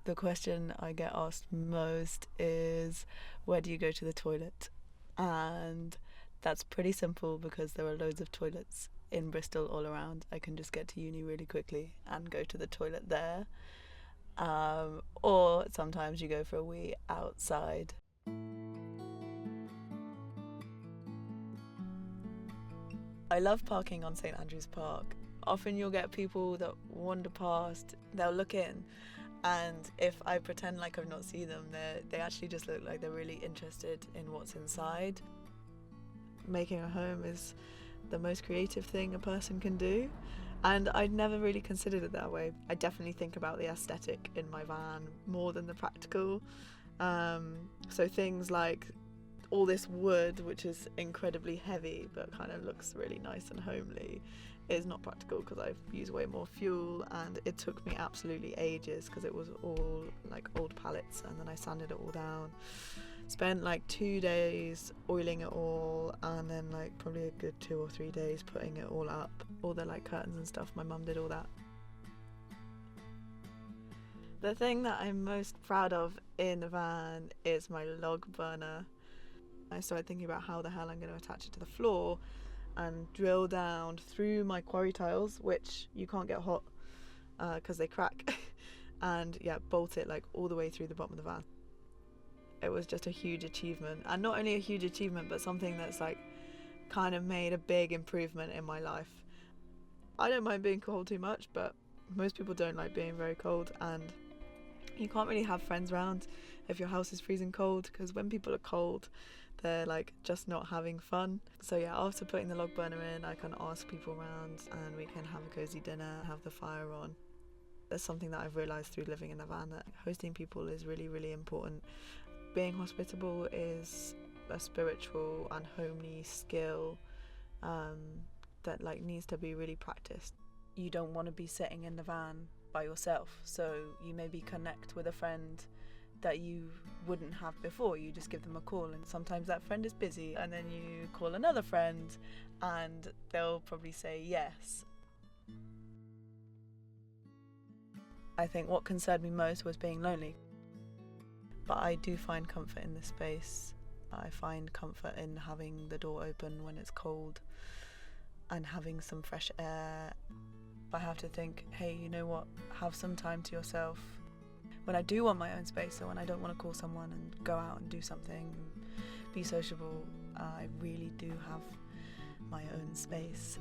The question I get asked most is, where do you go to the toilet? And that's pretty simple because there are loads of toilets in Bristol all around. I can just get to uni really quickly and go to the toilet there. Or sometimes you go for a wee outside. I love parking on St Andrew's Park. Often you'll get people that wander past, they'll look in, and if I pretend like I've not seen them, they actually just look like they're really interested in what's inside. Making a home is the most creative thing a person can do, and I'd never really considered it that way. I definitely think about the aesthetic in my van more than the practical. So things like all this wood, which is incredibly heavy but kind of looks really nice and homely, is not practical because I've used way more fuel, and it took me absolutely ages because it was all like old pallets, and then I sanded it all down. Spent like 2 days oiling it all, and then like probably a good 2 or 3 days putting it all up, all the like curtains and stuff. My mum did all that. The thing that I'm most proud of in the van is my log burner. I started thinking about how the hell I'm going to attach it to the floor and drill down through my quarry tiles, which you can't get hot because they crack, and bolt it like all the way through the bottom of the van. It was just a huge achievement, and not only a huge achievement but something that's like kind of made a big improvement in my life. I don't mind being cold too much, but most people don't like being very cold, and you can't really have friends around if your house is freezing cold, because when people are cold they're like just not having fun. So after putting the log burner in, I can ask people around and we can have a cozy dinner, have the fire on. There's something that I've realised through living in a van, that hosting people is really, really important. Being hospitable is a spiritual and homely skill that like needs to be really practiced. You don't want to be sitting in the van by yourself, so you maybe connect with a friend that you wouldn't have before. You just give them a call, and sometimes that friend is busy, and then you call another friend and they'll probably say yes. I think what concerned me most was being lonely, but I do find comfort in this space. I find comfort in having the door open when it's cold and having some fresh air. I have to think, hey, you know what, have some time to yourself. When I do want my own space, so when I don't want to call someone and go out and do something, be sociable, I really do have my own space.